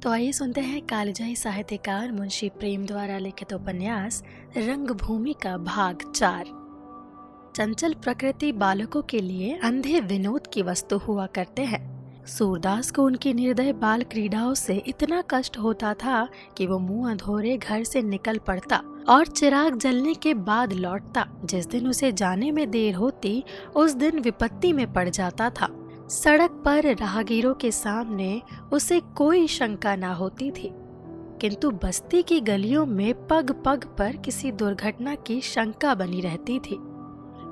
तो आइए सुनते हैं कालजयी साहित्यकार मुंशी प्रेम द्वारा लिखित उपन्यास रंगभूमि का भाग 4। चंचल प्रकृति बालकों के लिए अंधे विनोद की वस्तु हुआ करते हैं। सूरदास को उनकी निर्दय बाल क्रीड़ाओं से इतना कष्ट होता था कि वो मुंह अधोरे घर से निकल पड़ता और चिराग जलने के बाद लौटता। जिस दिन उसे जाने में देर होती उस दिन विपत्ति में पड़ जाता था। सड़क पर राहगीरों के सामने उसे कोई शंका ना होती थी, किंतु बस्ती की गलियों में पग पग पर किसी दुर्घटना की शंका बनी रहती थी।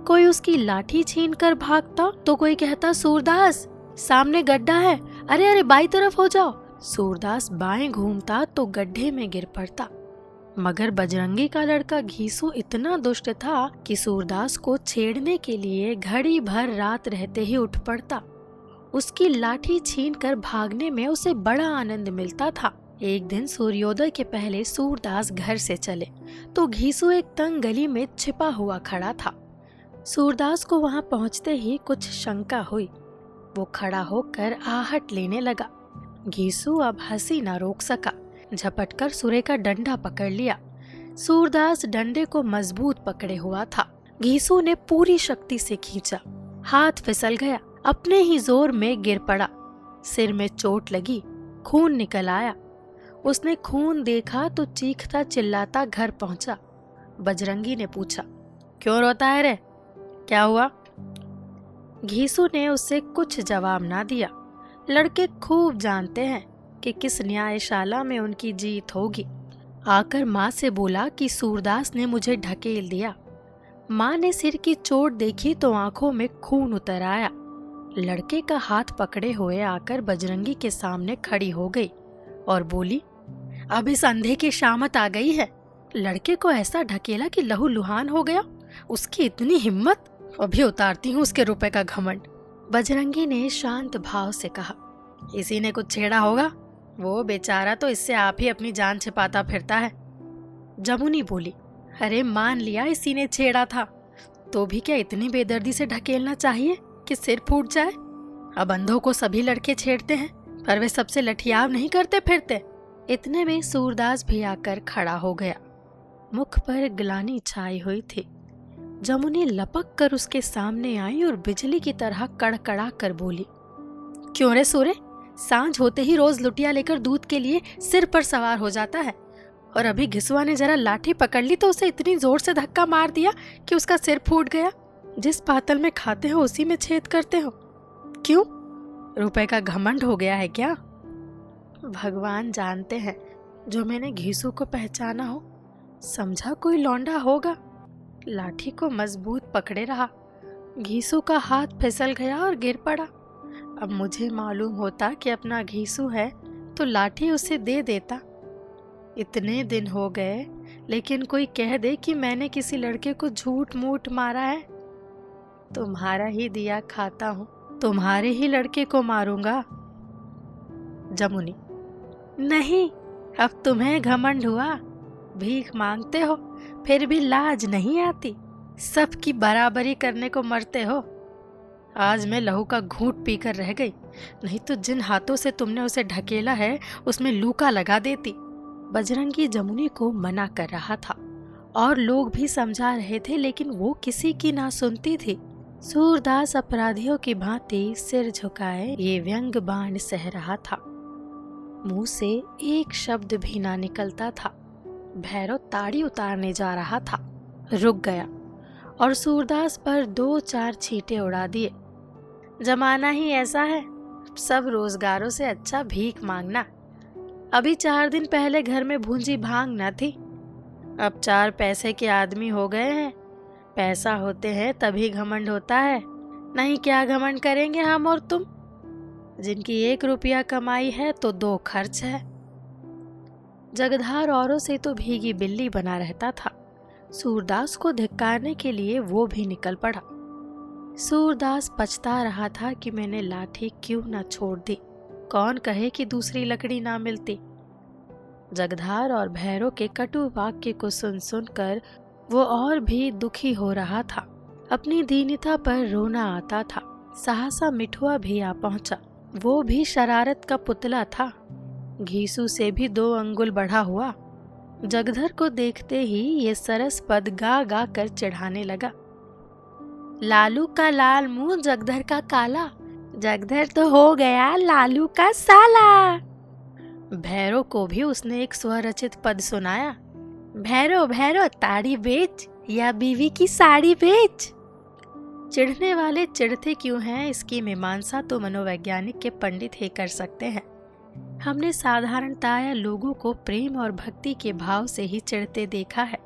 कोई उसकी लाठी छीनकर भागता तो कोई कहता, सूरदास सामने गड्ढा है, अरे अरे बाई तरफ हो जाओ। सूरदास बाएं घूमता तो गड्ढे में गिर पड़ता। मगर बजरंगी का लड़का घीसू इतना दुष्ट था कि सूरदास को छेड़ने के लिए घड़ी भर रात रहते ही उठ पड़ता। उसकी लाठी छीनकर भागने में उसे बड़ा आनंद मिलता था। एक दिन सूर्योदय के पहले सूरदास घर से चले तो घीसू एक तंग गली में छिपा हुआ खड़ा था। सूरदास को वहां पहुंचते ही कुछ शंका हुई। वो खड़ा होकर आहट लेने लगा। घीसू अब हंसी न रोक सका। झपटकर सुरे का डंडा पकड़ लिया। सूरदास डंडे को मजबूत पकड़े हुआ था। घीसू ने पूरी शक्ति से खींचा, हाथ फिसल गया, अपने ही जोर में गिर पड़ा। सिर में चोट लगी, खून निकल आया। उसने खून देखा तो चीखता चिल्लाता घर पहुंचा। बजरंगी ने पूछा, क्यों रोता है रे, क्या हुआ? घीसू ने उससे कुछ जवाब ना दिया। लड़के खूब जानते हैं कि किस न्यायशाला में उनकी जीत होगी। आकर माँ से बोला कि सूरदास ने मुझे ढकेल दिया। माँ ने सिर की चोट देखी तो आंखों में खून उतर आया। लड़के का हाथ पकड़े हुए आकर बजरंगी के सामने खड़ी हो गई और बोली, अब इस अंधे की शामत आ गई है। लड़के को ऐसा ढकेला कि लहू लुहान हो गया। उसकी इतनी हिम्मत, अभी उतारती हूँ उसके रुपए का घमंड। बजरंगी ने शांत भाव से कहा, इसी ने कुछ छेड़ा होगा, वो बेचारा तो इससे आप ही अपनी जान छिपाता फिरता है। जमुनी बोली, अरे मान लिया इसी ने छेड़ा था, तो भी क्या इतनी बेदर्दी से ढकेलना चाहिए कि सिर फूट जाए? अब अंधों को सभी लड़के छेड़ते हैं, पर वे सबसे लठियाव नहीं करते फिरते। इतने में सूरदास भी आकर खड़ा हो गया। मुख पर ग्लानि छाई हुई थी। जमुनी लपक कर उसके सामने आई और बिजली की तरह कड़कड़ा कर बोली, क्यों रे सूरे, सांझ होते ही रोज लुटिया लेकर दूध के लिए सिर पर सवार हो जाता है, और अभी घिसुआ ने जरा लाठी पकड़ ली तो उसे इतनी जोर से धक्का मार दिया कि उसका सिर फूट गया। जिस पातल में खाते हो उसी में छेद करते हो। क्यों, रुपए का घमंड हो गया है क्या? भगवान जानते हैं, जो मैंने घीसू को पहचाना हो, समझा कोई लौंडा होगा। लाठी को मजबूत पकड़े रहा। घीसू का हाथ फिसल गया और गिर पड़ा। अब मुझे मालूम होता कि अपना घीसू है तो लाठी उसे दे देता। इतने दिन हो गए, लेकिन कोई कह दे कि मैंने किसी लड़के को झूठ मूठ मारा है, तुम्हारा ही दिया खाता हूँ, तुम्हारे ही लड़के को मारूंगा। जमुनी, नहीं, अब तुम्हें घमंड हुआ, भीख मांगते हो, फिर भी लाज नहीं आती, सबकी बराबरी करने को मरते हो। आज मैं लहू का घूंट पीकर रह गई, नहीं तो जिन हाथों से तुमने उसे ढकेला है उसमें लूका लगा देती। बजरंगी जमुनी को मना कर रहा था और लोग भी समझा रहे थे, लेकिन वो किसी की ना सुनती थी। सूरदास अपराधियों की भांति सिर झुकाए ये व्यंग बाण सह रहा था। मुंह से एक शब्द भी ना निकलता था। भैरव ताड़ी उतारने जा रहा था, रुक गया और सूरदास पर 2-4 छींटे उड़ा दिए। जमाना ही ऐसा है, सब रोजगारों से अच्छा भीख मांगना। अभी 4 दिन पहले घर में भूंजी भांग न थी, अब 4 पैसे के आदमी हो गए हैं। पैसा होते हैं तभी घमंड होता है, नहीं क्या घमंड करेंगे हम और तुम, जिनकी 1 रुपया कमाई है तो 2 खर्च है। जगधार औरों से तो भीगी बिल्ली बना रहता था। सूरदास को धिक्कारने के लिए वो भी निकल पड़ा। सूरदास पछता रहा था कि मैंने लाठी क्यों न छोड़ दी, कौन कहे कि दूसरी लकड़ी ना मिलती। जगधार और भैरव के कटु वाक्य को सुन सुनकर वो और भी दुखी हो रहा था। अपनी दीनता पर रोना आता था। सहसा मिठुआ भी आ पहुंचा। वो भी शरारत का पुतला था। घीसू से भी 2 अंगुल बढ़ा हुआ। जगधर को देखते ही ये सरस पद गा गा कर चिढ़ाने लगा। लालू का लाल मुंह जगधर का काला, जगधर तो हो गया लालू का साला। भैरव को भी उसने एक स्वरचित पद सुनाया। भैरव भैरव ताड़ी बेच या बीवी की साड़ी बेच। चिढ़ने वाले चिढ़ते क्यों हैं, इसकी मीमांसा तो मनोवैज्ञानिक के पंडित ही कर सकते हैं। हमने साधारणतया लोगों को प्रेम और भक्ति के भाव से ही चिढ़ते देखा है।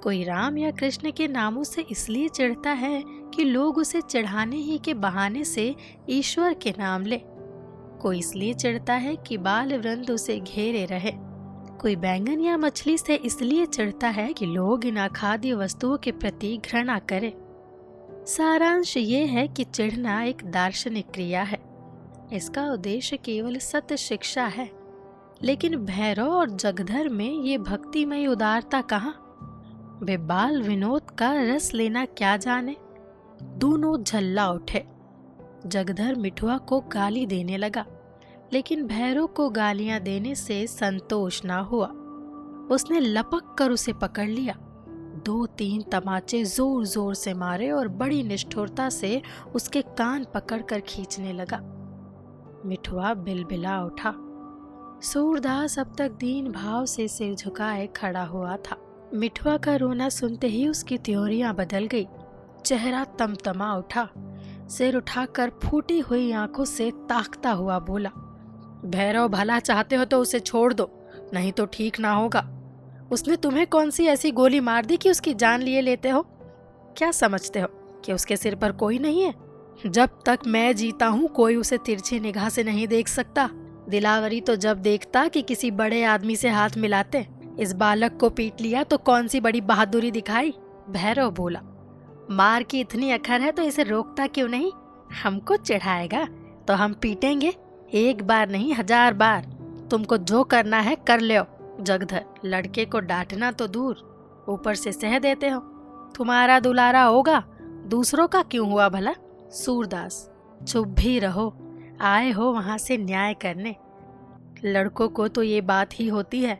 कोई राम या कृष्ण के नामों से इसलिए चिढ़ता है कि लोग उसे चिढ़ाने ही के बहाने से ईश्वर के नाम ले। कोई इसलिए चिढ़ता है कि बाल वृंद उसे घेरे रहे। कोई बैंगन या मछली से इसलिए चिढ़ता है कि लोग इन अखाद्य वस्तुओं के प्रति घृणा करें। सारांश ये है कि चिढ़ना एक दार्शनिक क्रिया है। इसका उद्देश्य केवल सत्य शिक्षा है। लेकिन भैरव और जगधर में ये भक्तिमय उदारता कहाँ? वे बाल विनोद का रस लेना क्या जाने। दोनों झल्ला उठे। जगधर मिठुआ को गाली देने लगा, लेकिन भैरव को गालियां देने से संतोष ना हुआ। उसने लपक कर उसे पकड़ लिया। 2-3 तमाचे जोर जोर से मारे और बड़ी निष्ठुरता से उसके कान पकड़कर खींचने लगा। मिठुआ बिलबिला उठा। सूरदास अब तक दीन भाव से सिर झुकाए खड़ा हुआ था। मिठुआ का रोना सुनते ही उसकी त्योरियां बदल गई। चेहरा तमतमा उठा। सिर उठाकर फूटी हुई आंखों से ताकता हुआ बोला, भैरव भला चाहते हो तो उसे छोड़ दो, नहीं तो ठीक ना होगा। उसने तुम्हें कौन सी ऐसी गोली मार दी कि उसकी जान लिए लेते हो? क्या समझते हो कि उसके सिर पर कोई नहीं है? जब तक मैं जीता हूँ कोई उसे तिरछी निगाह से नहीं देख सकता। दिलावरी तो जब देखता कि किसी बड़े आदमी से हाथ मिलाते। इस बालक को पीट लिया तो कौन सी बड़ी बहादुरी दिखाई? भैरव बोला, मार की इतनी अखर है तो इसे रोकता क्यों नहीं? हमको चिढ़ाएगा तो हम पीटेंगे, 1 बार नहीं 1000 बार। तुमको जो करना है कर लो। जगधर, लड़के को डांटना तो दूर, ऊपर से सह देते हो। तुम्हारा दुलारा होगा, दूसरों का क्यों हुआ भला? सूरदास, चुप भी रहो, आए हो वहां से न्याय करने। लड़कों को तो ये बात ही होती है,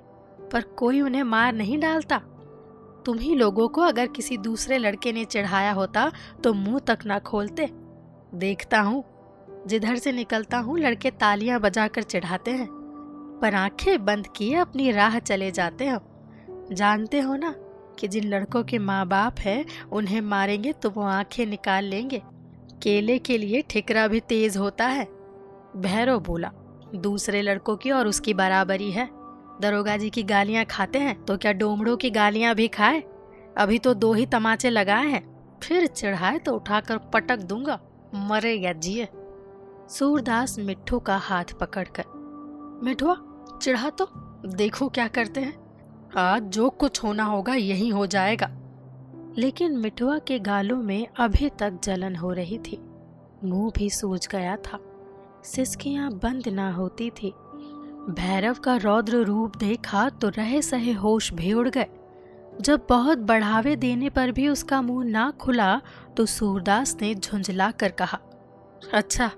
पर कोई उन्हें मार नहीं डालता। तुम ही लोगों को अगर किसी दूसरे लड़के ने चिढ़ाया होता तो मुंह तक ना खोलते। देखता हूँ जिधर से निकलता हूँ लड़के तालियां बजाकर चिढ़ाते हैं, पर आंखें बंद किए अपनी राह चले जाते हो। जानते हो ना कि जिन लड़कों के माँ बाप हैं उन्हें मारेंगे तो वो आंखें निकाल लेंगे। केले के लिए ठिकरा भी तेज होता है। भैरव बोला, दूसरे लड़कों की और उसकी बराबरी है। दरोगा जी की गालियां खाते हैं तो क्या डोमड़ों की गालियां भी खाए? अभी तो 2 ही तमाचे लगाए हैं, फिर चिढ़ाए तो उठाकर पटक दूंगा, मरे या जिए। सूरदास मिट्ठू का हाथ पकड़कर, मिठुआ चिढ़ा तो देखो क्या करते हैं। आज जो कुछ होना होगा यही हो जाएगा। लेकिन मिठुआ के गालों में अभी तक जलन हो रही थी। मुंह भी सूज गया था। सिसकियां बंद ना होती थी। भैरव का रौद्र रूप देखा तो रहे सहे होश भी उड़ गए। जब बहुत बढ़ावे देने पर भी उसका मुंह ना खुला तो सूरदास ने झुंझला कर कहा, अच्छा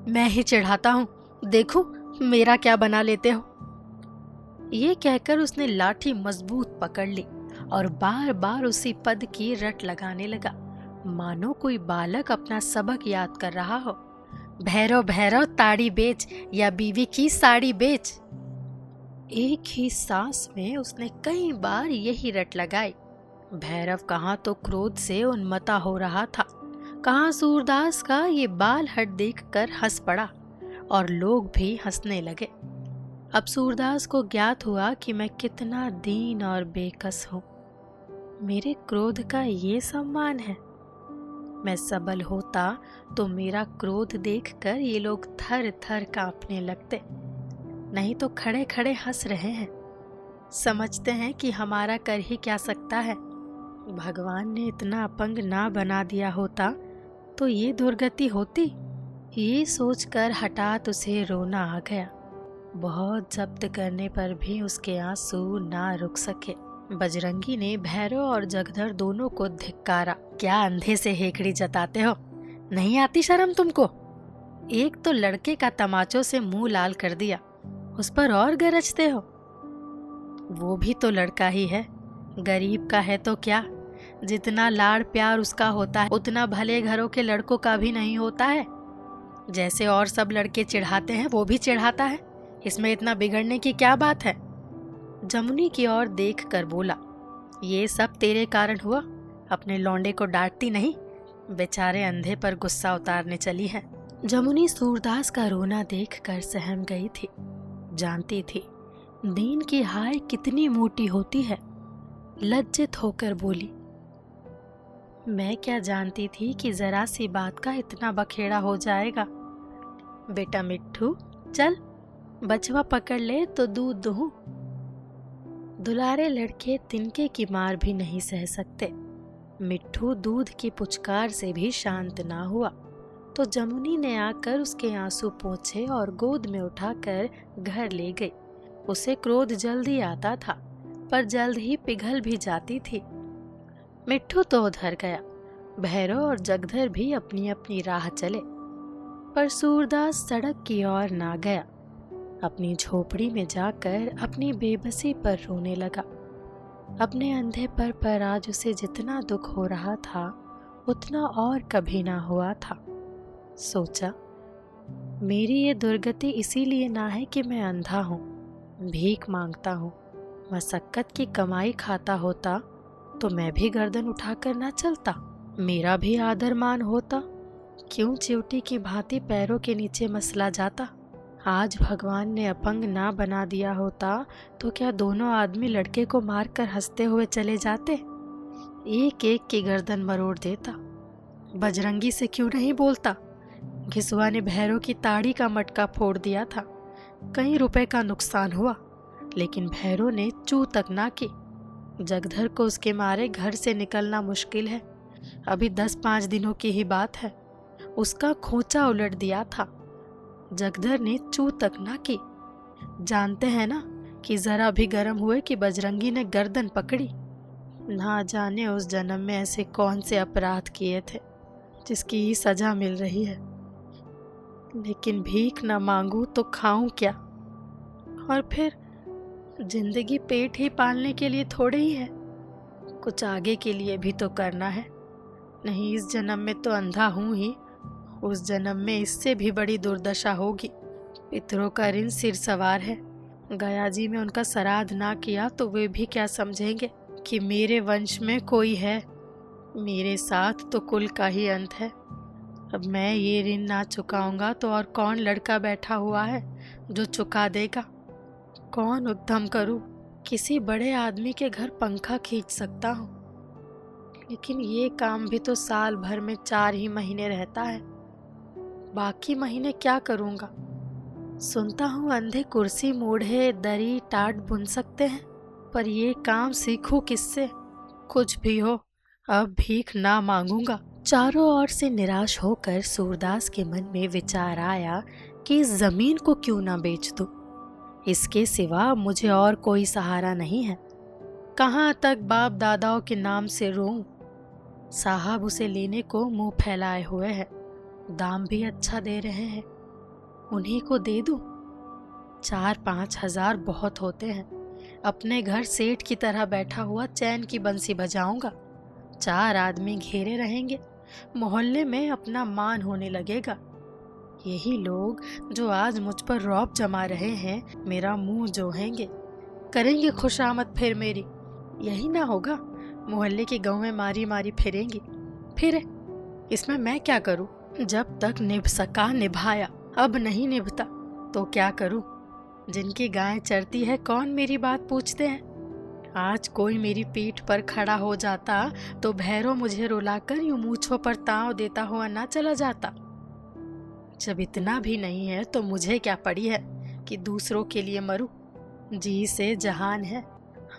मैं ही चिढ़ाता हूँ, देखो मेरा क्या बना लेते हो। ये कहकर उसने लाठी मजबूत पकड़ ली और बार बार उसी पद की रट लगाने लगा, मानो कोई बालक अपना सबक याद कर रहा हो। भैरव भैरव ताड़ी बेच या बीवी की साड़ी बेच। एक ही सांस में उसने कई बार यही रट लगाई। भैरव कहाँ तो क्रोध से उन्मत्ता हो रहा था, कहाँ सूरदास का ये बाल हट देखकर हंस पड़ा और लोग भी हंसने लगे। अब सूरदास को ज्ञात हुआ कि मैं कितना दीन और बेकस हूँ। मेरे क्रोध का ये सम्मान है। मैं सबल होता तो मेरा क्रोध देखकर ये लोग थर थर कांपने लगते, नहीं तो खड़े खड़े हंस रहे हैं। समझते हैं कि हमारा कर ही क्या सकता है। भगवान ने इतना अपंग ना बना दिया होता तो ये दुर्गति होती। ये सोचकर हठात उसे रोना आ गया। बहुत जब्त करने पर भी उसके आंसू ना रुक सके। बजरंगी ने भैरव और जगधर दोनों को धिक्कारा। क्या अंधे से हेकड़ी जताते हो? नहीं आती शर्म तुमको? एक तो लड़के का तमाचों से मुंह लाल कर दिया, उस पर और गरजते हो? वो भी तो लड़का ही है, गरीब का है तो क्या, जितना लाड़ प्यार उसका होता है उतना भले घरों के लड़कों का भी नहीं होता है। जैसे और सब लड़के चिढ़ाते हैं वो भी चिढ़ाता है, इसमें इतना बिगड़ने की क्या बात है? जमुनी की ओर देख कर बोला, ये सब तेरे कारण हुआ, अपने लौंडे को डांटती नहीं, बेचारे अंधे पर गुस्सा उतारने चली है। जमुनी सूरदास का रोना देखकर सहम गई थी, जानती थी दीन की हाय कितनी मोटी होती है। लज्जित होकर बोली, मैं क्या जानती थी कि जरा सी बात का इतना बखेड़ा हो जाएगा। बेटा मिट्ठू चल, बचवा पकड़ ले तो दूध दूं। दुलारे लड़के तिनके की मार भी नहीं सह सकते। मिट्ठू दूध की पुचकार से भी शांत ना हुआ तो जमुनी ने आकर उसके आंसू पोंछे और गोद में उठाकर घर ले गई। उसे क्रोध जल्दी आता था पर जल्द ही पिघल भी जाती थी। मिट्ठू तो उधर गया, भैरव और जगधर भी अपनी अपनी राह चले, पर सूरदास सड़क की ओर ना गया। अपनी झोपड़ी में जाकर अपनी बेबसी पर रोने लगा। अपने अंधे पर आज उसे जितना दुख हो रहा था उतना और कभी ना हुआ था। सोचा, मेरी ये दुर्गति इसीलिए ना है कि मैं अंधा हूँ, भीख मांगता हूँ। मशक्कत की कमाई खाता होता तो मैं भी गर्दन उठाकर ना चलता, मेरा भी आदर मान होता। क्यों चिवटी की भांति पैरों के नीचे मसला जाता। आज भगवान ने अपंग ना बना दिया होता तो क्या दोनों आदमी लड़के को मारकर हंसते हुए चले जाते, एक एक की गर्दन मरोड़ देता। बजरंगी से क्यों नहीं बोलता? घिसुआ ने भैरव की ताड़ी का मटका फोड़ दिया था, कई रुपए का नुकसान हुआ, लेकिन भैरव ने चू तक ना की। जगधर को उसके मारे घर से निकलना मुश्किल है, अभी 10-5 दिनों की ही बात है, उसका खोचा उलट दिया था। जगधर ने चू तक ना की। जानते हैं ना कि जरा भी गर्म हुए कि बजरंगी ने गर्दन पकड़ी। ना जाने उस जन्म में ऐसे कौन से अपराध किए थे जिसकी सजा मिल रही है। लेकिन भीख न मांगू तो खाऊं क्या? और फिर जिंदगी पेट ही पालने के लिए थोड़े ही है, कुछ आगे के लिए भी तो करना है। नहीं इस जन्म में तो अंधा हूं ही, उस जन्म में इससे भी बड़ी दुर्दशा होगी। पितरों का ऋण सिर सवार है, गया जी में उनका श्राद्ध ना किया तो वे भी क्या समझेंगे कि मेरे वंश में कोई है। मेरे साथ तो कुल का ही अंत है। अब मैं ये ऋण ना चुकाऊंगा तो और कौन लड़का बैठा हुआ है जो चुका देगा? कौन उद्यम करूं? किसी बड़े आदमी के घर पंखा खींच सकता हूं, लेकिन ये काम भी तो साल भर में 4 ही महीने रहता है। बाकी महीने क्या करूंगा? सुनता हूँ अंधे कुर्सी मोढ़े दरी टाट बुन सकते हैं, पर ये काम सीखूं किससे? कुछ भी हो, अब भीख ना मांगूंगा। चारों ओर से निराश होकर सूरदास के मन में विचार आया कि इस जमीन को क्यों ना बेच दूं। इसके सिवा मुझे और कोई सहारा नहीं है। कहाँ तक बाप दादाओं के नाम से रोऊं? साहब उसे लेने को मुंह फैलाए हुए हैं, दाम भी अच्छा दे रहे हैं, उन्हीं को दे दूं। 4-5 हजार बहुत होते हैं। अपने घर सेठ की तरह बैठा हुआ चैन की बंसी बजाऊंगा, 4 आदमी घेरे रहेंगे, मोहल्ले में अपना मान होने लगेगा। यही लोग जो आज मुझ पर रौब जमा रहे हैं मेरा मुंह जोहेंगे, करेंगे खुशामद फिर मेरी। यही ना होगा, मोहल्ले की गौएं मारी मारी फिरेंगी। फिर इसमें मैं क्या करूं? जब तक निभ सका निभाया, अब नहीं निभता तो क्या करूं? जिनकी गाय चरती है कौन मेरी बात पूछते हैं? आज कोई मेरी पीठ पर खड़ा हो जाता तो भैरव मुझे रुलाकर यूं मूंछों पर ताव देता हुआ ना चला जाता। जब इतना भी नहीं है तो मुझे क्या पड़ी है कि दूसरों के लिए मरूं? जी से जहान है,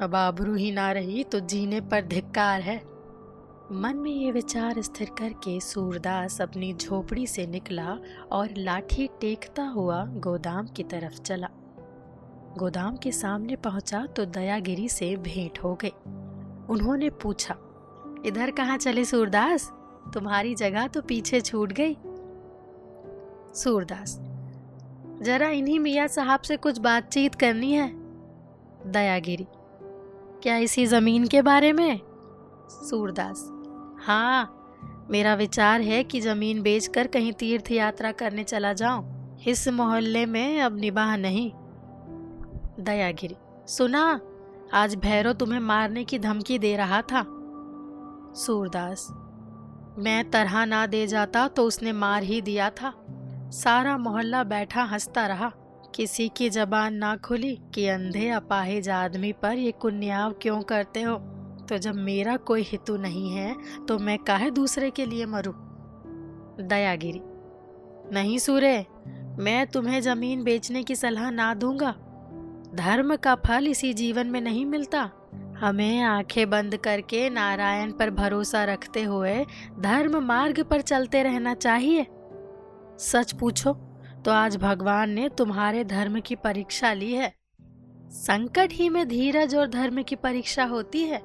अब आबरू ही ना रही तो जीने पर धिक्कार है। मन में ये विचार स्थिर करके सूरदास अपनी झोपड़ी से निकला और लाठी टेकता हुआ गोदाम की तरफ चला। गोदाम के सामने पहुंचा तो दयागिरी से भेंट हो गई। उन्होंने पूछा, इधर कहाँ चले सूरदास? तुम्हारी जगह तो पीछे छूट गई। सूरदास, जरा इन्हीं मियाँ साहब से कुछ बातचीत करनी है। दयागिरी, क्या इसी जमीन के बारे में? सूरदास, हाँ, मेरा विचार है कि जमीन बेचकर कहीं तीर्थ यात्रा करने चला जाऊं। इस मोहल्ले में अब निबाह नहीं। दयागिरी, सुना, आज भैरव तुम्हें मारने की धमकी दे रहा था। सूरदास, मैं तरह ना दे जाता तो उसने मार ही दिया था। सारा मोहल्ला बैठा हंसता रहा। किसी की जबान ना खुली कि अंधे अपाहिज आदमी पर ये कुन्याव क्यों करते हो। तो जब मेरा कोई हितु नहीं है तो मैं काहे दूसरे के लिए मरूं। दयागिरी, नहीं सूरे, मैं तुम्हें जमीन बेचने की सलाह ना दूंगा। धर्म का फल इसी जीवन में नहीं मिलता। हमें आंखें बंद करके नारायण पर भरोसा रखते हुए धर्म मार्ग पर चलते रहना चाहिए। सच पूछो तो आज भगवान ने तुम्हारे धर्म की परीक्षा ली है। संकट ही में धीरज और धर्म की परीक्षा होती है।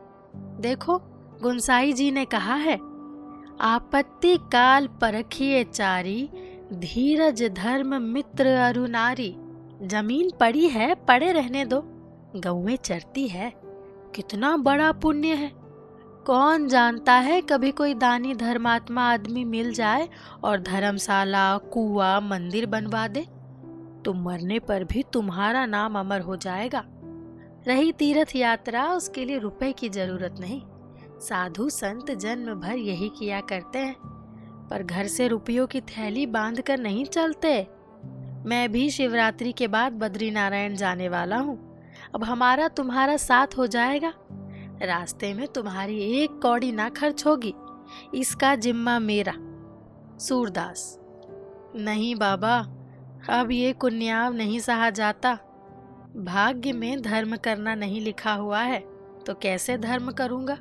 देखो, गुंसाई जी ने कहा है, आपत्ति काल परखिए चारी, धीरज धर्म मित्र अरु नारी। जमीन पड़ी है, पड़े रहने दो, गौएं चरती है, कितना बड़ा पुण्य है। कौन जानता है कभी कोई दानी धर्मात्मा आदमी मिल जाए और धर्मशाला, कुआं, मंदिर बनवा दे, तो मरने पर भी तुम्हारा नाम अमर हो जाएगा। रही तीर्थ यात्रा, उसके लिए रुपए की जरूरत नहीं। साधु संत जन्म भर यही किया करते हैं, पर घर से रुपयों की थैली बांध कर नहीं चलते। मैं भी शिवरात्रि के बाद बद्रीनारायण जाने वाला हूँ। अब हमारा तुम्हारा साथ हो जाएगा। रास्ते में तुम्हारी एक कौड़ी ना खर्च होगी, इसका जिम्मा मेरा। सूरदास, नहीं बाबा, अब ये कुन्याव नहीं सहा जाता। भाग्य में धर्म करना नहीं लिखा हुआ है तो कैसे धर्म करूंगा।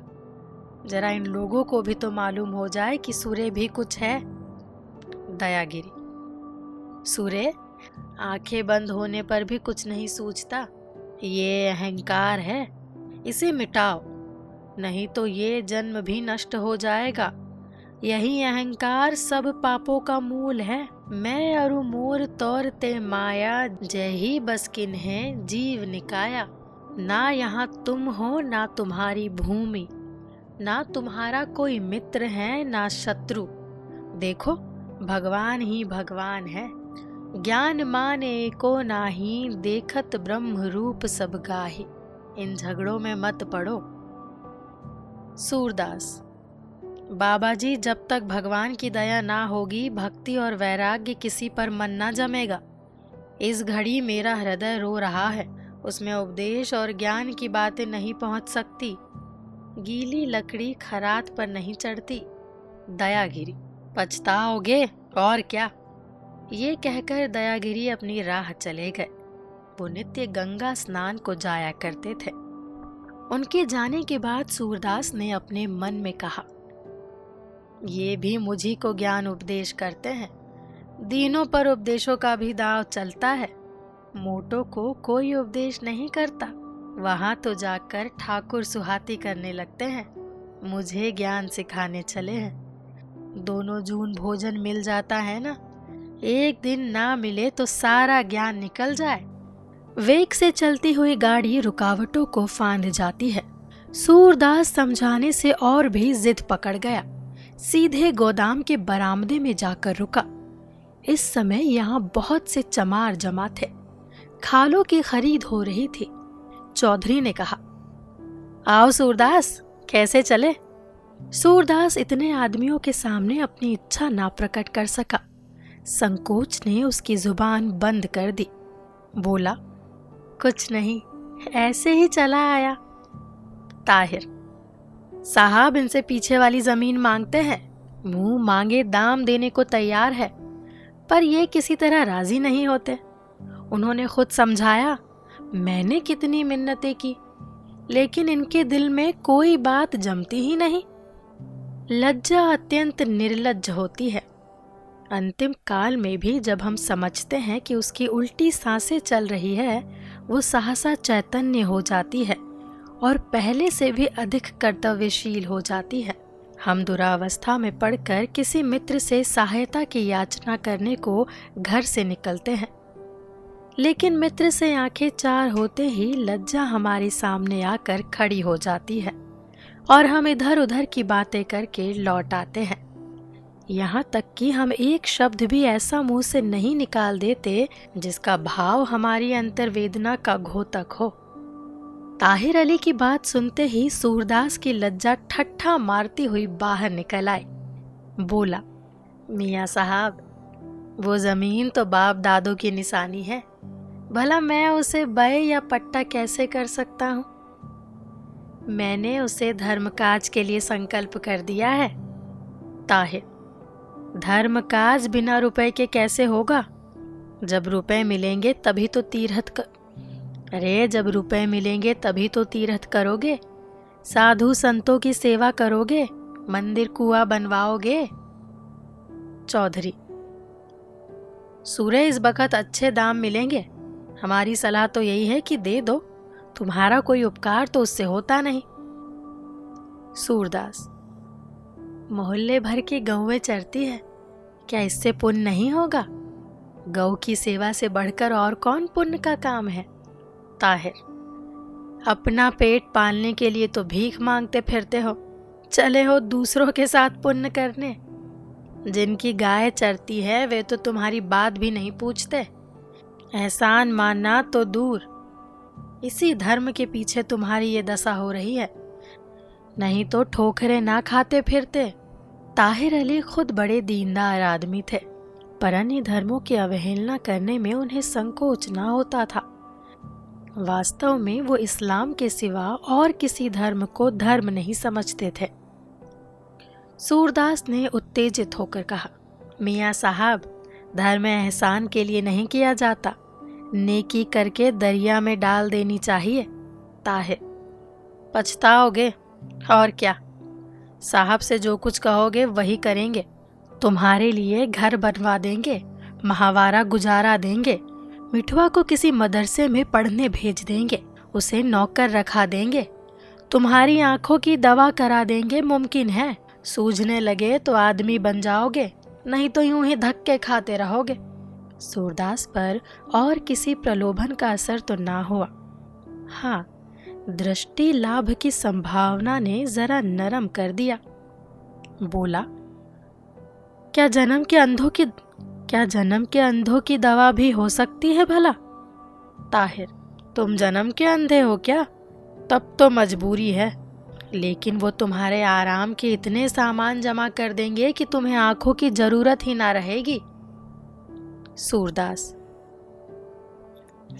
जरा इन लोगों को भी तो मालूम हो जाए कि सूर्य भी कुछ है। दयागिरी, सूर्य आंखें बंद होने पर भी कुछ नहीं सूझता। ये अहंकार है, इसे मिटाओ, नहीं तो ये जन्म भी नष्ट हो जाएगा। यही अहंकार सब पापों का मूल है। मैं अरु मोर तौर ते माया, जय ही बस किन्हें जीव निकाया। ना यहाँ तुम हो ना तुम्हारी भूमि, ना तुम्हारा कोई मित्र है ना शत्रु। देखो, भगवान ही भगवान है। ज्ञान मान एको नाही, देखत ब्रह्म रूप सब गाही। इन झगड़ों में मत पड़ो। सूरदास, बाबा जी, जब तक भगवान की दया ना होगी, भक्ति और वैराग्य किसी पर मन ना जमेगा। इस घड़ी मेरा हृदय रो रहा है, उसमें उपदेश और ज्ञान की बातें नहीं पहुंच सकती। गीली लकड़ी खरात पर नहीं चढ़ती। दयागिरी, पछताओगे और क्या। ये कहकर दयागिरी अपनी राह चले गए। वो नित्य गंगा स्नान को जाया करते थे। उनके जाने के बाद सूरदास ने अपने मन में कहा, ये भी मुझी को ज्ञान उपदेश करते हैं। दीनों पर उपदेशों का भी दाव चलता है। मोटों को कोई उपदेश नहीं करता, वहां तो जाकर ठाकुर सुहाती करने लगते हैं। मुझे ज्ञान सिखाने चले हैं। दोनों जून भोजन मिल जाता है ना, एक दिन ना मिले तो सारा ज्ञान निकल जाए। वेग से चलती हुई गाड़ी रुकावटों को फांद जाती है। सूरदास समझाने से और भी जिद पकड़ गया। सीधे गोदाम के बरामदे में जाकर रुका। इस समय यहाँ बहुत से चमार जमा थे। खालों की खरीद हो रही थी। चौधरी ने कहा, आओ सूरदास, कैसे चले। सूरदास इतने आदमियों के सामने अपनी इच्छा ना प्रकट कर सका। संकोच ने उसकी जुबान बंद कर दी। बोला, कुछ नहीं, ऐसे ही चला आया। ताहिर, साहब इनसे पीछे वाली जमीन मांगते हैं। मुंह मांगे दाम देने को तैयार है, पर ये किसी तरह राजी नहीं होते। उन्होंने खुद समझाया, मैंने कितनी मिन्नतें की, लेकिन इनके दिल में कोई बात जमती ही नहीं। लज्जा अत्यंत निर्लज्ज होती है। अंतिम काल में भी जब हम समझते हैं कि उसकी उल्टी सांसें चल रही है, वो सहसा चैतन्य हो जाती है और पहले से भी अधिक कर्तव्यशील हो जाती है। हम दुरावस्था में पड़कर किसी मित्र से सहायता की याचना करने को घर से निकलते हैं। लेकिन मित्र से आंखें चार होते ही लज्जा हमारे सामने आकर खड़ी हो जाती है और हम इधर उधर की बातें करके लौट आते हैं। यहाँ तक कि हम एक शब्द भी ऐसा मुंह से नहीं निकाल देते जिसका भाव हमारी अंतर्वेदना का घोतक हो। ताहिर अली की बात सुनते ही सूरदास की लज्जा ठट्ठा मारती हुई बाहर निकल आई। बोला, मियाँ साहब, वो जमीन तो बाप दादों की निशानी है, भला मैं उसे बय या पट्टा कैसे कर सकता हूँ? मैंने उसे धर्मकाज के लिए संकल्प कर दिया है। ताहिर, धर्मकाज बिना रुपए के कैसे होगा? जब रुपए मिलेंगे तभी तो जब रुपए मिलेंगे तभी तो तीर्थ करोगे, साधु संतों की सेवा करोगे, मंदिर कुआं बनवाओगे। चौधरी, सूर्य इस बखत अच्छे दाम मिलेंगे, हमारी सलाह तो यही है कि दे दो, तुम्हारा कोई उपकार तो उससे होता नहीं। सूरदास, मोहल्ले भर की गौएं चरती है, क्या इससे पुण्य नहीं होगा? गौ की सेवा से बढ़कर और कौन पुण्य का काम है? ताहिर, अपना पेट पालने के लिए तो भीख मांगते फिरते हो, चले हो दूसरों के साथ पुण्य करने। जिनकी गाय चरती है वे तो तुम्हारी बात भी नहीं पूछते, एहसान मानना तो दूर, इसी धर्म के पीछे तुम्हारी ये दशा हो रही है, नहीं तो ठोकरे ना खाते फिरते। ताहिर अली खुद बड़े दीनदार आदमी थे, पर अन्य धर्मों की अवहेलना करने में उन्हें संकोच न होता था। वास्तव में वो इस्लाम के सिवा और किसी धर्म को धर्म नहीं समझते थे। सूरदास ने उत्तेजित होकर कहा, मियाँ साहब, धर्म एहसान के लिए नहीं किया जाता, नेकी करके दरिया में डाल देनी चाहिए। ताहिर, पछताओगे और क्या, साहब से जो कुछ कहोगे वही करेंगे, तुम्हारे लिए घर बनवा देंगे, महावारा गुजारा देंगे, मिठुआ को किसी मदरसे में पढ़ने भेज देंगे, उसे नौकर रखा देंगे, तुम्हारी आंखों की दवा करा देंगे, मुमकिन है सूझने लगे तो आदमी बन जाओगे, नहीं तो यूं ही धक्के खाते रहोगे। सूरदास पर और किसी प्रलोभन का असर तो ना हुआ। हाँ, दृष्टि लाभ की संभावना ने जरा नरम कर दिया। बोला, क्या जन्म के अंधों की दवा भी हो सकती है भला? ताहिर, तुम जन्म के अंधे हो क्या? तब तो मजबूरी है, लेकिन वो तुम्हारे आराम के इतने सामान जमा कर देंगे कि तुम्हें आंखों की जरूरत ही ना रहेगी। सूरदास,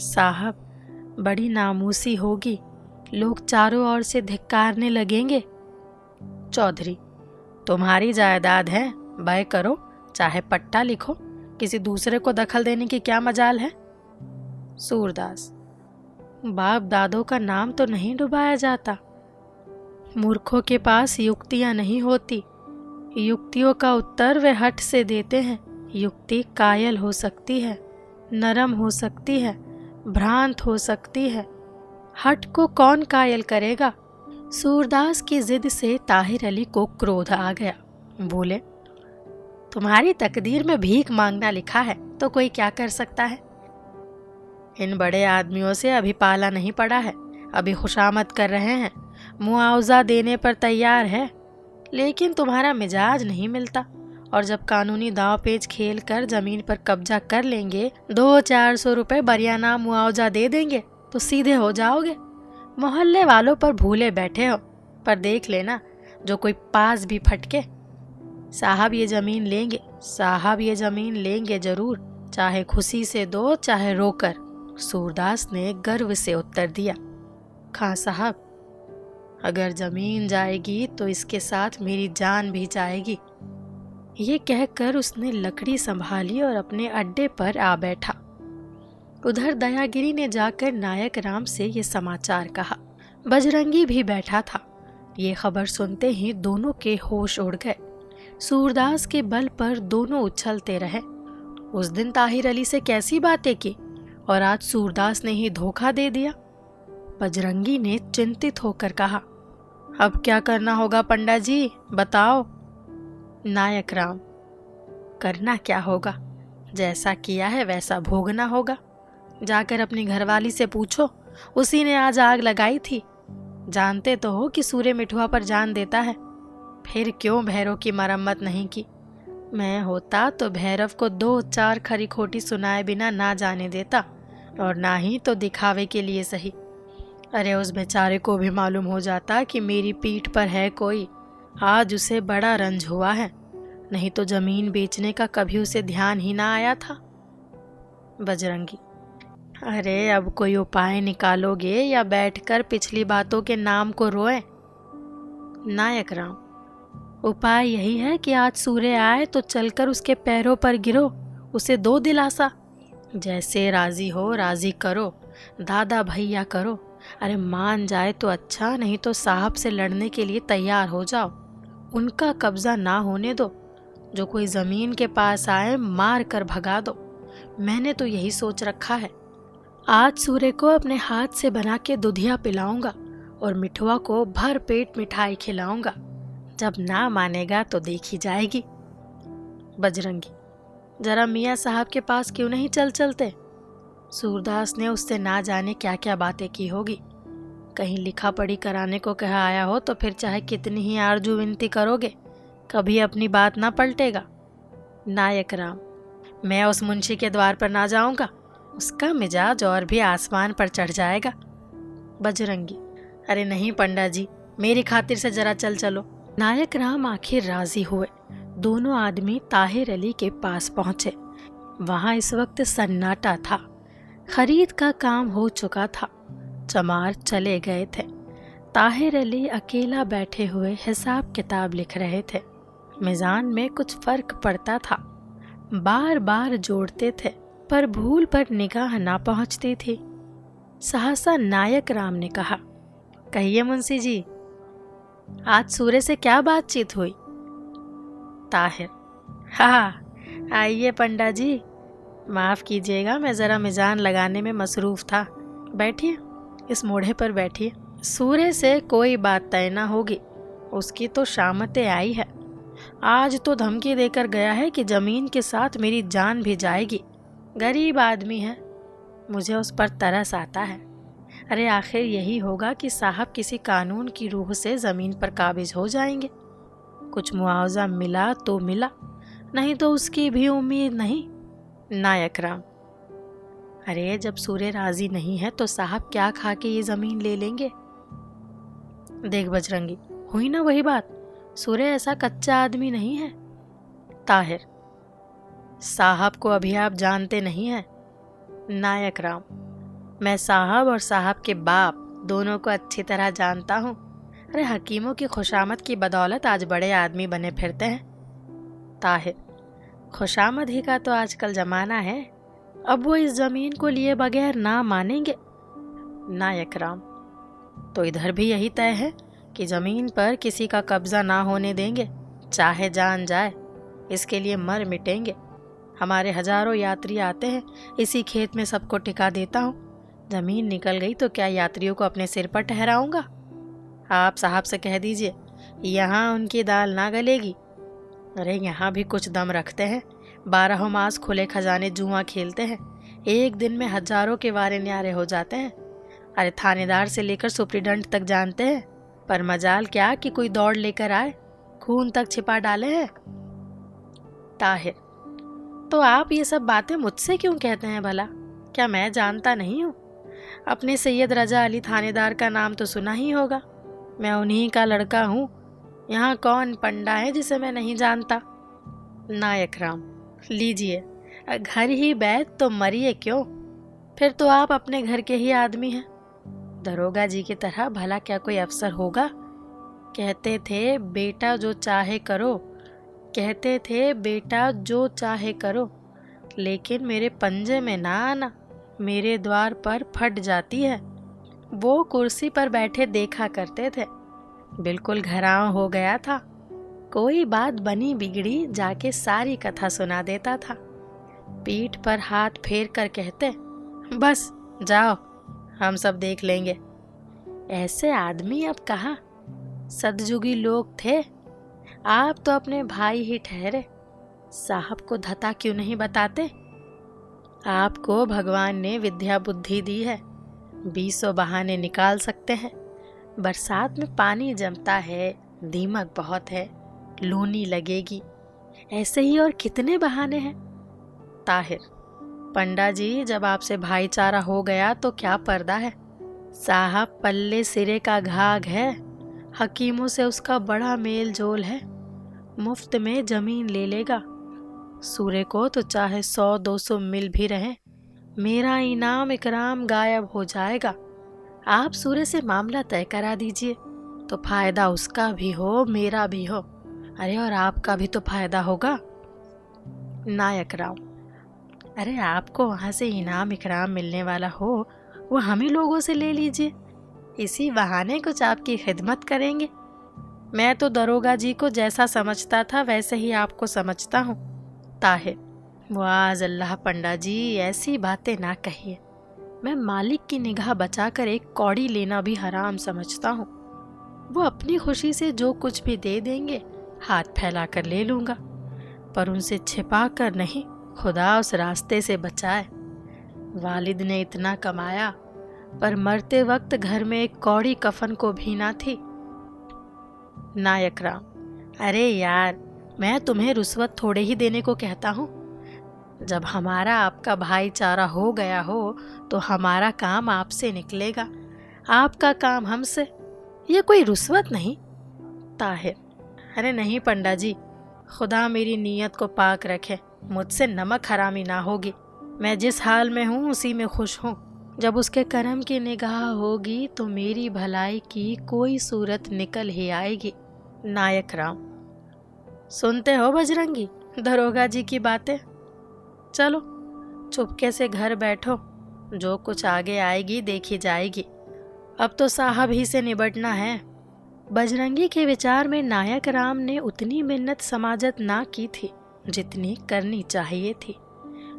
साहब बड़ी नामूसी होगी, लोग चारों ओर से धिक्कारने लगेंगे। चौधरी, तुम्हारी जायदाद है, बय करो, चाहे पट्टा लिखो, किसी दूसरे को दखल देने की क्या मजाल है। सूरदास, बाप दादों का नाम तो नहीं डुबाया जाता, मूर्खों के पास युक्तियां नहीं होती, युक्तियों का उत्तर वे हठ से देते हैं। युक्ति कायल हो सकती है, नरम हो सकती है, भ्रांत हो सकती है, हठ को कौन कायल करेगा? सूरदास की जिद से ताहिर अली को क्रोध आ गया। बोले, तुम्हारी तकदीर में भीख मांगना लिखा है तो कोई क्या कर सकता है? इन बड़े आदमियों से अभी पाला नहीं पड़ा है, अभी खुशामद कर रहे हैं, मुआवजा देने पर तैयार है, लेकिन तुम्हारा मिजाज नहीं मिलता, और जब कानूनी दांव पेच खेल कर जमीन पर कब्जा कर लेंगे, 200-400 रुपए बरियाना मुआवजा दे देंगे तो सीधे हो जाओगे। मोहल्ले वालों पर भूले बैठे हो, पर देख लेना जो कोई पास भी फटके, साहब ये जमीन लेंगे जरूर, चाहे खुशी से दो चाहे रोकर। सूरदास ने गर्व से उत्तर दिया, खां साहब, अगर जमीन जाएगी तो इसके साथ मेरी जान भी जाएगी। ये कहकर उसने लकड़ी संभाली और अपने अड्डे पर आ बैठा। उधर दयागिरी ने जाकर नायक राम से ये समाचार कहा। बजरंगी भी बैठा था। ये खबर सुनते ही दोनों के होश उड़ गए। सूरदास के बल पर दोनों उछलते रहे। उस दिन ताहिर अली से कैसी बातें की और आज सूरदास ने ही धोखा दे दिया। बजरंगी ने चिंतित होकर कहा, अब क्या करना होगा पंडा जी, बताओ। नायक राम, करना क्या होगा, जैसा किया है वैसा भोगना होगा। जाकर अपनी घरवाली से पूछो, उसी ने आज आग लगाई थी। जानते तो हो कि सूर्य मिठुआ पर जान देता है, फिर क्यों भैरव की मरम्मत नहीं की। मैं होता तो भैरव को 2-4 खरी खोटी सुनाए बिना ना जाने देता, और ना ही तो दिखावे के लिए सही। अरे उस बेचारे को भी मालूम हो जाता कि मेरी पीठ पर है कोई, आज उसे बड़ा रंज हुआ है, नहीं तो जमीन बेचने का कभी उसे ध्यान ही ना आया था। बजरंगी, अरे अब कोई उपाय निकालोगे या बैठकर पिछली बातों के नाम को रोए। नायक राम, उपाय यही है कि आज सूर्य आए तो चलकर उसके पैरों पर गिरो, उसे दो दिलासा। जैसे राजी हो राजी करो, दादा भैया करो। अरे मान जाए तो अच्छा, नहीं तो साहब से लड़ने के लिए तैयार हो जाओ। उनका कब्जा ना होने दो, जो कोई जमीन के पास आए मार कर भगा दो। मैंने तो यही सोच रखा है। आज सूर्य को अपने हाथ से बना के दूधिया पिलाऊंगा और मिठुआ को भर पेट मिठाई खिलाऊंगा। जब ना मानेगा तो देखी जाएगी। बजरंगी, जरा मियाँ साहब के पास क्यों नहीं चलते। सूरदास ने उससे ना जाने क्या क्या बातें की होगी। कहीं लिखा पढ़ी कराने को कहा आया हो तो फिर चाहे कितनी ही आरजू विनती करोगे, कभी अपनी बात ना पलटेगा। नायक राम, मैं उस मुंशी के द्वार पर ना जाऊंगा, उसका मिजाज और भी आसमान पर चढ़ जाएगा। बजरंगी, अरे नहीं पंडा जी, मेरी खातिर से जरा चलो। नायक राम आखिर राजी हुए। दोनों आदमी ताहिर अली के पास पहुंचे। वहां इस वक्त सन्नाटा था। खरीद का काम हो चुका था। चमार चले गए थे। ताहिर अली अकेला बैठे हुए हिसाब किताब लिख रहे थे। मिजान में कुछ फर्क पड़ता था। बार बार जोड़ते थे, पर भूल पर निगाह ना पहुंचती थी। सहसा नायक राम ने कहा, कहिए मुंशी जी, आज सूर्य से क्या बातचीत हुई। ताहिर, हाँ आइए पंडा जी, माफ कीजिएगा, मैं जरा मिजान लगाने में मसरूफ था। बैठिए, इस मोढ़े पर बैठिए। सूर्य से कोई बात तय ना होगी, उसकी तो शामतें आई है। आज तो धमकी देकर गया है कि जमीन के साथ मेरी जान भी जाएगी। गरीब आदमी है, मुझे उस पर तरस आता है। अरे आखिर यही होगा कि साहब किसी कानून की रूह से जमीन पर काबिज हो जाएंगे। कुछ मुआवजा मिला तो मिला, नहीं तो उसकी भी उम्मीद नहीं। नायक राम, अरे जब सूर्य राजी नहीं है तो साहब क्या खा के ये जमीन ले लेंगे। देख बजरंगी, हुई ना वही बात, सूर्य ऐसा कच्चा आदमी नहीं है। ताहिर, साहब को अभी आप जानते नहीं हैं। नायक राम, मैं साहब और साहब के बाप दोनों को अच्छी तरह जानता हूँ। अरे हकीमों की खुशामद की बदौलत आज बड़े आदमी बने फिरते हैं। ताहिर, खुशामद ही का तो आजकल जमाना है, अब वो इस जमीन को लिए बगैर ना मानेंगे। नायक राम, तो इधर भी यही तय है कि जमीन पर किसी का कब्जा ना होने देंगे, चाहे जान जाए, इसके लिए मर मिटेंगे। हमारे हजारों यात्री आते हैं, इसी खेत में सबको टिका देता हूँ। जमीन निकल गई तो क्या यात्रियों को अपने सिर पर ठहराऊंगा। आप साहब से कह दीजिए, यहाँ उनकी दाल ना गलेगी। अरे यहाँ भी कुछ दम रखते हैं, 12 मास खुले खजाने जुआ खेलते हैं, एक दिन में हजारों के वारे न्यारे हो जाते हैं। अरे थानेदार से लेकर सुप्रीडेंट तक जानते हैं, पर मजाल क्या कि कोई दौड़ लेकर आए, खून तक छिपा डाले हैं। ताहिर, तो आप ये सब बातें मुझसे क्यों कहते हैं भला, क्या मैं जानता नहीं हूँ। अपने सैयद रजा अली थानेदार का नाम तो सुना ही होगा, मैं उन्हीं का लड़का हूँ। यहाँ कौन पंडा है जिसे मैं नहीं जानता। नायक राम, लीजिए, घर ही बैठ तो मरिए क्यों, फिर तो आप अपने घर के ही आदमी हैं। दरोगा जी की तरह भला क्या कोई अफसर होगा। कहते थे बेटा जो चाहे करो, कहते थे बेटा जो चाहे करो, लेकिन मेरे पंजे में ना आना, मेरे द्वार पर फट जाती है। वो कुर्सी पर बैठे देखा करते थे, बिल्कुल घराव हो गया था। कोई बात बनी बिगड़ी जाके सारी कथा सुना देता था। पीठ पर हाथ फेर कर कहते, बस जाओ, हम सब देख लेंगे। ऐसे आदमी अब कहाँ, सदयुगी लोग थे। आप तो अपने भाई ही ठहरे, साहब को धता क्यों नहीं बताते। आपको भगवान ने विद्या बुद्धि दी है, 20 बहाने निकाल सकते हैं। बरसात में पानी जमता है, दीमक बहुत है, लूनी लगेगी, ऐसे ही और कितने बहाने हैं। ताहिर: पंडा जी, जब आपसे भाईचारा हो गया तो क्या पर्दा है। साहब पल्ले सिरे का घाघ है, हकीमों से उसका बड़ा मेल जोल है, मुफ्त में जमीन ले लेगा। सूर्य को तो चाहे 100-200 मिल भी रहे, मेरा इनाम इकराम गायब हो जाएगा। आप सूर्य से मामला तय करा दीजिए, तो फायदा उसका भी हो, मेरा भी हो। अरे और आपका भी तो फायदा होगा। नायक राव: अरे आपको वहां से इनाम इकराम मिलने वाला हो, वो हम ही लोगों से ले लीजिए, इसी बहाने कुछ आपकी खिदमत करेंगे। मैं तो दरोगा जी को जैसा समझता था वैसे ही आपको समझता हूँ। ताहिर: वाज अल्लाह पंडा जी, ऐसी बातें ना कहिए। मैं मालिक की निगाह बचाकर एक कौड़ी लेना भी हराम समझता हूँ। वो अपनी खुशी से जो कुछ भी दे देंगे, हाथ फैला कर ले लूंगा, पर उनसे छिपा कर नहीं, खुदा उस रास्ते से बचाए। वालिद ने इतना कमाया, पर मरते वक्त घर में एक कौड़ी कफन को भी ना थी। नायक राम: अरे यार, मैं तुम्हें रुस्वत थोड़े ही देने को कहता हूँ। जब हमारा आपका भाईचारा हो गया हो तो हमारा काम आपसे निकलेगा, आपका काम हमसे, ये कोई रुस्वत नहीं। ताहिर: अरे नहीं पंडा जी, खुदा मेरी नीयत को पाक रखे, मुझसे नमक हरामी ना होगी। मैं जिस हाल में हूँ उसी में खुश हूँ। जब उसके करम की निगाह होगी तो मेरी भलाई की कोई सूरत निकल ही आएगी। नायक राम: सुनते हो बजरंगी, दरोगा जी की बातें। चलो चुपके से घर बैठो, जो कुछ आगे आएगी देखी जाएगी। अब तो साहब ही से निबटना है। बजरंगी के विचार में नायक राम ने उतनी मिन्नत समाजत ना की थी जितनी करनी चाहिए थी।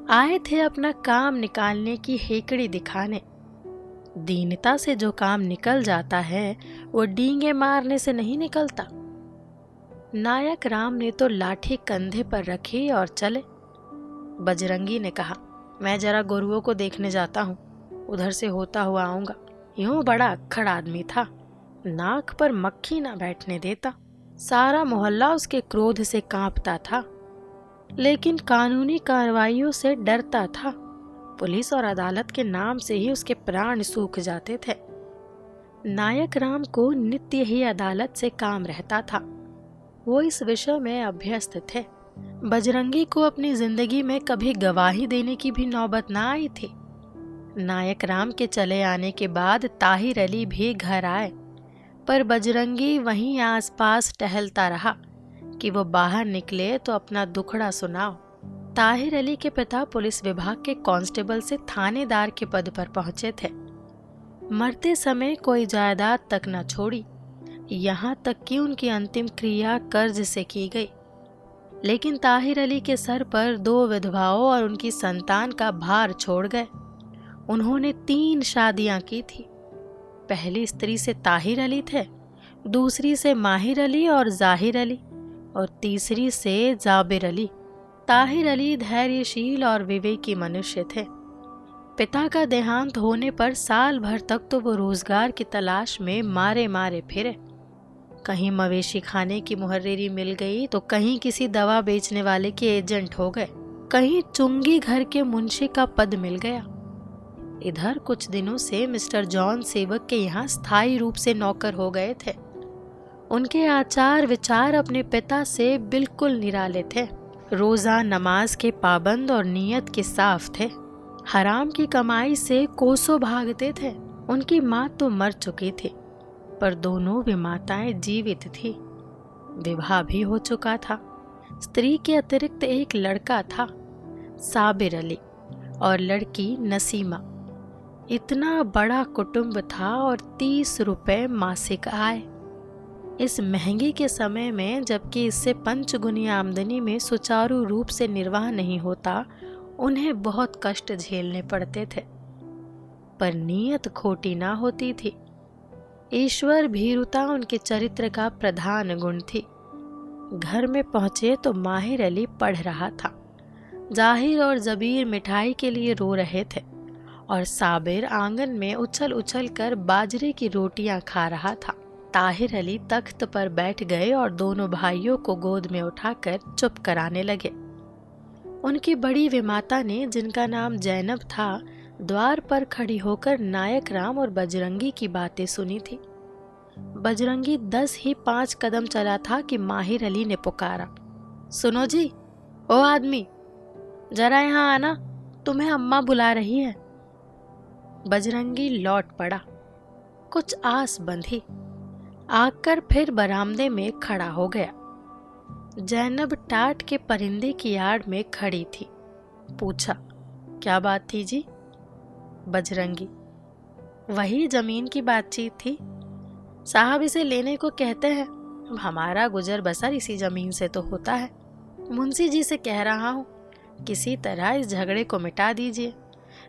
आए थे अपना काम निकालने की हेकड़ी दिखाने। दीनता से जो काम निकल जाता है वो डींगे मारने से नहीं निकलता। नायक राम ने तो लाठी कंधे पर रखी और चले। बजरंगी ने कहा, मैं जरा गुरुओं को देखने जाता हूँ, उधर से होता हुआ आऊंगा। यूं बड़ा अक्खड़ आदमी था, नाक पर मक्खी ना बैठने देता। सारा मोहल्ला उसके क्रोध से कांपता था, लेकिन कानूनी कार्रवाइयों से डरता था। पुलिस और अदालत के नाम से ही उसके प्राण सूख जाते थे। नायक राम को नित्य ही अदालत से काम रहता था, वो इस विषय में अभ्यस्त थे। बजरंगी को अपनी जिंदगी में कभी गवाही देने की भी नौबत ना आई थी। नायक राम के चले आने के बाद ताहिर अली भी घर आए, पर बजरंगी वहीं आसपास टहलता रहा कि वो बाहर निकले तो अपना दुखड़ा सुनाओ। ताहिर अली के पिता पुलिस विभाग के कांस्टेबल से थानेदार के पद पर पहुंचे थे। मरते समय कोई जायदाद तक न छोड़ी, यहाँ तक कि उनकी अंतिम क्रिया कर्ज से की गई। लेकिन ताहिर अली के सर पर 2 विधवाओं और उनकी संतान का भार छोड़ गए। उन्होंने 3 शादियां की थी। पहली स्त्री से ताहिर अली थे, दूसरी से माहिर अली और जाहिर अली, और तीसरी से जाबिर अली। ताहिर अली धैर्यशील और विवेकी मनुष्य थे। पिता का देहांत होने पर साल भर तक तो वो रोजगार की तलाश में मारे मारे फिरे। कहीं मवेशी खाने की मुहर्रिरी मिल गई तो कहीं किसी दवा बेचने वाले के एजेंट हो गए, कहीं चुंगी घर के मुंशी का पद मिल गया। इधर कुछ दिनों से मिस्टर जॉन सेवक के यहाँ स्थायी रूप से नौकर हो गए थे। उनके आचार विचार अपने पिता से बिल्कुल निराले थे। रोजा नमाज के पाबंद और नीयत के साफ थे। हराम की कमाई से कोसों भागते थे। उनकी माँ तो मर चुकी थी, पर दोनों विमाताएं जीवित थी। विवाह भी हो चुका था। स्त्री के अतिरिक्त एक लड़का था, साबिर अली, और लड़की नसीमा। इतना बड़ा कुटुंब था और 30 रुपए मासिक आय। इस महंगी के समय में, जबकि इससे 5 गुनी आमदनी में सुचारू रूप से निर्वाह नहीं होता, उन्हें बहुत कष्ट झेलने पड़ते थे। पर नीयत खोटी ना होती थी। ईश्वर भीरुता उनके चरित्र का प्रधान गुण थी। घर में पहुंचे तो माहिर अली पढ़ रहा था। जाहिर और जबीर मिठाई के लिए रो रहे थे और साबिर आंगन में उछल उछल कर बाजरे की रोटियां खा रहा था। ताहिर अली तख्त पर बैठ गए और दोनों भाइयों को गोद में उठाकर चुप कराने लगे। उनकी बड़ी विमाता ने, जिनका नाम जैनब था, द्वार पर खड़ी होकर नायक राम और बजरंगी की बातें सुनी थी। बजरंगी 10 ही 5 कदम चला था कि माहिर अली ने पुकारा, सुनो जी, ओ आदमी, जरा यहाँ आना, तुम्हें अम्मा बुला रही है। बजरंगी लौट पड़ा, कुछ आस बंधी, आकर फिर बरामदे में खड़ा हो गया। जैनब टाट के परिंदे की आड़ में खड़ी थी। पूछा, क्या बात थी जी? बजरंगी, वही जमीन की बातचीत थी। साहब इसे लेने को कहते हैं, हमारा गुजर बसर इसी जमीन से तो होता है। मुंशी जी से कह रहा हूँ, किसी तरह इस झगड़े को मिटा दीजिए।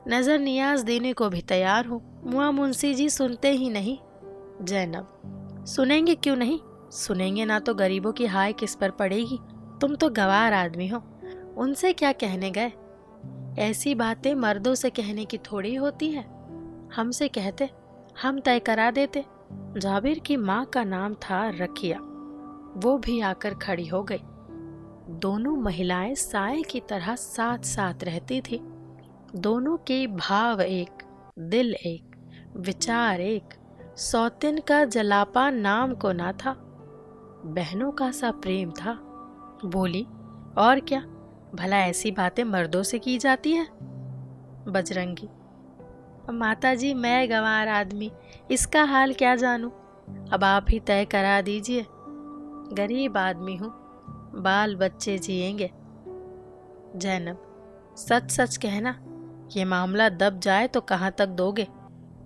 नजर नियाज देने को भी तैयार हूँ, मुआ मुंशी जी सुनते ही नहीं। जैनब, सुनेंगे क्यों नहीं? सुनेंगे ना तो गरीबों की हाय किस पर पड़ेगी? तुम तो गवार आदमी हो, उनसे क्या कहने गए? ऐसी बातें मर्दों से कहने की थोड़ी होती है। हमसे कहते, हम तय करा देते। जाबिर की माँ का नाम था रकिया, वो भी आकर खड़ी हो गई। दोनों महिलाएं साए की तरह साथ साथ रहती थी। दोनों के भाव एक, दिल एक, विचार एक। सौतिन का जलापा नाम को ना था, बहनों का सा प्रेम था। बोली, और क्या, भला ऐसी बातें मर्दों से की जाती है? बजरंगी, माता जी, मैं गंवार आदमी, इसका हाल क्या जानूं? अब आप ही तय करा दीजिए। गरीब आदमी हूं, बाल बच्चे जिएंगे। जैनब, सच सच कहना, ये मामला दब जाए तो कहाँ तक दोगे?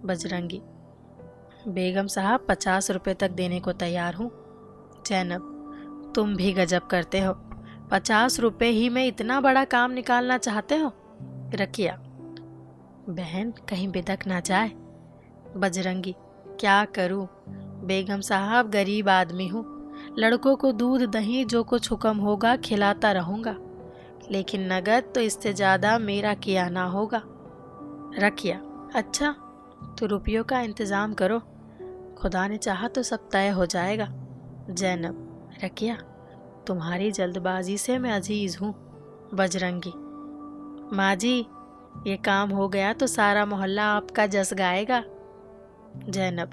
बजरंगी, बेगम साहब 50 रुपए तक देने को तैयार हूँ। जैनब, तुम भी गजब करते हो, 50 रुपए ही में इतना बड़ा काम निकालना चाहते हो? रकिया, बहन कहीं बिदक ना जाए। बजरंगी, क्या करूं बेगम साहब, गरीब आदमी हूँ, लड़कों को दूध दही जो कुछ हुक्म होगा खिलाता रहूंगा, लेकिन नगद तो इससे ज्यादा मेरा किया ना होगा। रकिया, अच्छा तो रुपयों का इंतजाम करो, खुदा ने चाहा तो सब तय हो जाएगा। जैनब, रकिया, तुम्हारी जल्दबाजी से मैं अजीज हूँ। बजरंगी, माँ जी, ये काम हो गया तो सारा मोहल्ला आपका जस गाएगा। जैनब,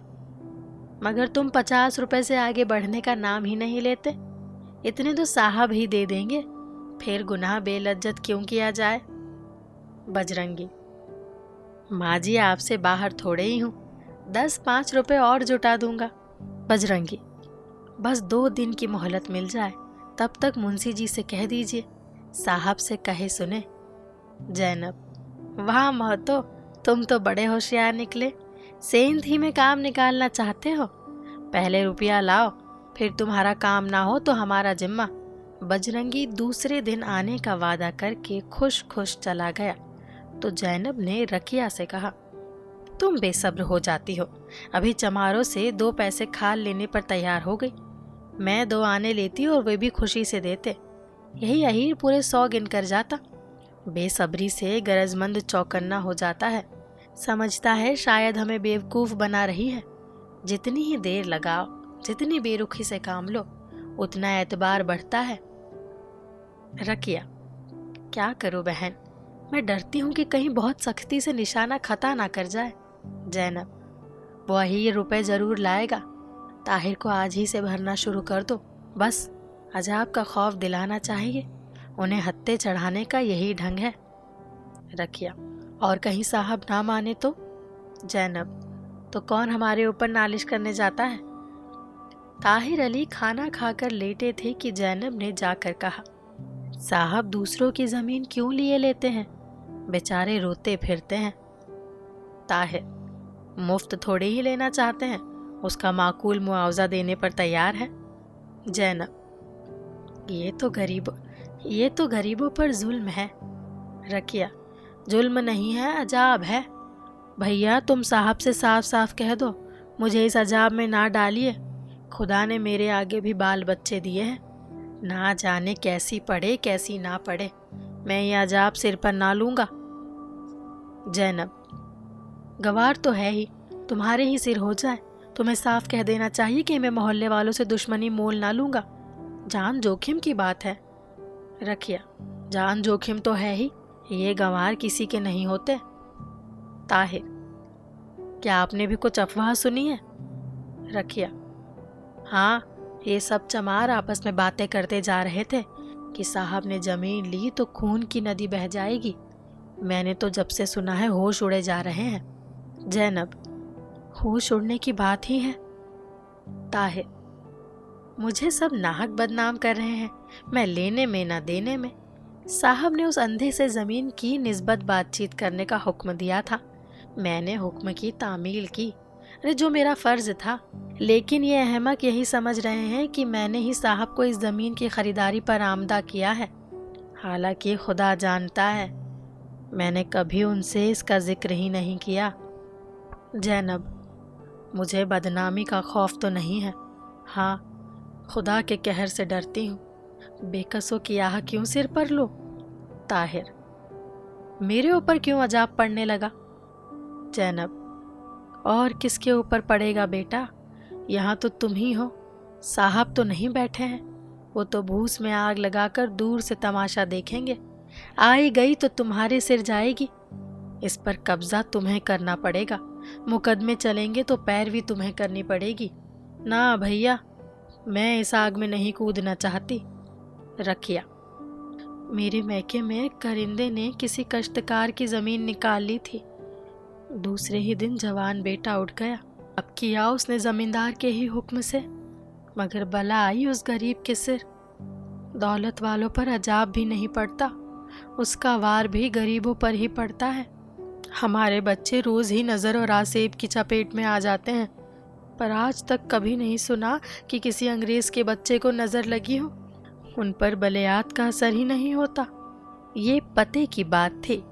मगर तुम 50 रुपए से आगे बढ़ने का नाम ही नहीं लेते। इतने तो साहब ही दे देंगे, फिर गुनाह बेलज्जत क्यों किया जाए? बजरंगी, माँ जी, आपसे बाहर थोड़े ही हूँ, 10-5 रुपए और जुटा दूंगा। बजरंगी, बस 2 दिन की मोहलत मिल जाए, तब तक मुंशी जी से कह दीजिए, साहब से कहे सुने। जैनब, वाह महतो, तुम तो बड़े होशियार निकले, सेंध ही में काम निकालना चाहते हो। पहले रुपया लाओ, फिर तुम्हारा काम ना हो तो हमारा जिम्मा। बजरंगी दूसरे दिन आने का वादा करके खुश खुश चला गया तो जैनब ने रकिया से कहा, तुम बेसब्र हो जाती हो, अभी चमारों से 2 पैसे खाल लेने पर तैयार हो गई। मैं 2 आने लेती और वे भी खुशी से देते, यही अहीर पूरे 100 गिन कर जाता। बेसब्री से गरजमंद चौकन्ना हो जाता है, समझता है शायद हमें बेवकूफ़ बना रही है। जितनी ही देर लगाओ, जितनी बेरुखी से काम लो, उतना एतबार बढ़ता है। रकिया, क्या करूं बहन, मैं डरती हूं कि कहीं बहुत सख्ती से निशाना खता ना कर जाए। जैनब, वही ये रुपए जरूर लाएगा, ताहिर को आज ही से भरना शुरू कर दो, बस अजाब का खौफ दिलाना चाहिए, उन्हें हत्ते चढ़ाने का यही ढंग है। रकिया, और कहीं साहब ना माने तो? जैनब, तो कौन हमारे ऊपर नालिश करने जाता है? ताहिर अली खाना खाकर लेटे थे कि जैनब ने जाकर कहा, साहब दूसरों की जमीन क्यों लिए लेते हैं, बेचारे रोते फिरते हैं। ताहिर, मुफ्त थोड़े ही लेना चाहते हैं, उसका माकूल मुआवजा देने पर तैयार है। जैनब, ये तो गरीबों पर जुल्म है। रकिया, जुल्म नहीं है, अजाब है। भैया तुम साहब से साफ साफ कह दो, मुझे इस अजाब में ना डालिए, खुदा ने मेरे आगे भी बाल बच्चे दिए हैं, ना जाने कैसी पढ़े कैसी ना पढ़े, मैं ये अजाब सिर पर ना लूंगा। जैनब, गवार तो है ही, तुम्हारे ही सिर हो जाए। तुम्हें साफ कह देना चाहिए कि मैं मोहल्ले वालों से दुश्मनी मोल ना लूंगा। जान जोखिम की बात है। रखिया, जान जोखिम तो है ही, ये गंवार किसी के नहीं होते। ताहिर, क्या आपने भी कुछ अफवाह सुनी है? रखिया, हाँ, ये सब चमार आपस में बातें करते जा रहे थे कि साहब ने जमीन ली तो खून की नदी बह जाएगी। मैंने तो जब से सुना है होश उड़े जा रहे हैं। जैनब, होश उड़ने की बात ही है। ताहिर, मुझे सब नाहक बदनाम कर रहे हैं, मैं लेने में ना देने में। साहब ने उस अंधे से जमीन की निस्बत बातचीत करने का हुक्म दिया था, मैंने हुक्म की तामील की, अरे जो मेरा फर्ज था। लेकिन ये अहमक यही समझ रहे हैं कि मैंने ही साहब को इस जमीन की खरीदारी पर आमदा किया है। हालांकि खुदा जानता है मैंने कभी उनसे इसका जिक्र ही नहीं किया। जैनब, मुझे बदनामी का खौफ तो नहीं है, हाँ, खुदा के कहर से डरती हूँ। बेकसों की आह क्यों सिर पर लो? ताहिर, मेरे ऊपर क्यों अजाब पड़ने लगा? जैनब, और किसके ऊपर पड़ेगा बेटा, यहाँ तो तुम ही हो। साहब तो नहीं बैठे हैं, वो तो भूस में आग लगाकर दूर से तमाशा देखेंगे। आई गई तो तुम्हारे सिर जाएगी। इस पर कब्जा तुम्हें करना पड़ेगा। मुकदमे चलेंगे तो पैरवी तुम्हें करनी पड़ेगी। ना भैया, मैं इस आग में नहीं कूदना चाहती। रखिया, मेरे मैके में करिंदे ने किसी कश्तकार की जमीन निकाल ली थी। दूसरे ही दिन जवान बेटा उठ गया। अब किया उसने जमींदार के ही हुक्म से, मगर बला आई उस गरीब के सिर। दौलत वालों पर अजाब भी नहीं पड़ता, उसका वार भी गरीबों पर ही पड़ता है। हमारे बच्चे रोज ही नजर और आसेब की चपेट में आ जाते हैं, पर आज तक कभी नहीं सुना कि किसी अंग्रेज के बच्चे को नजर लगी हो। उन पर बलियात का असर ही नहीं होता। ये पते की बात थी।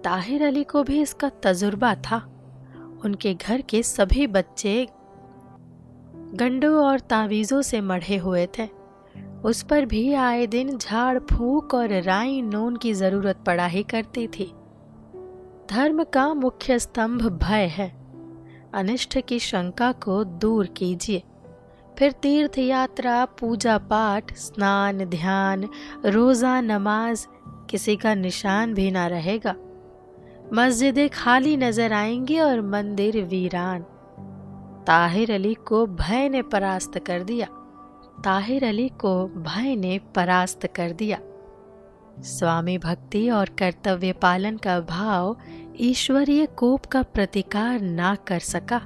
ताहिर अली को भी इसका तजुर्बा था। उनके घर के सभी बच्चे गंडों और तावीज़ों से मढ़े हुए थे। उस पर भी आए दिन झाड़ फूक और राई नून की जरूरत पड़ा ही करती थी। धर्म का मुख्य स्तंभ भय है। अनिष्ट की शंका को दूर कीजिए, फिर तीर्थ यात्रा, पूजा पाठ, स्नान, ध्यान, रोजा, नमाज किसी का निशान भी ना रहेगा। मस्जिदें खाली नजर आएंगी और मंदिर वीरान। ताहिर अली को भय ने परास्त कर दिया। ताहिर अली को भय ने परास्त कर दिया। स्वामी भक्ति और कर्तव्य पालन का भाव ईश्वरीय कोप का प्रतिकार ना कर सका।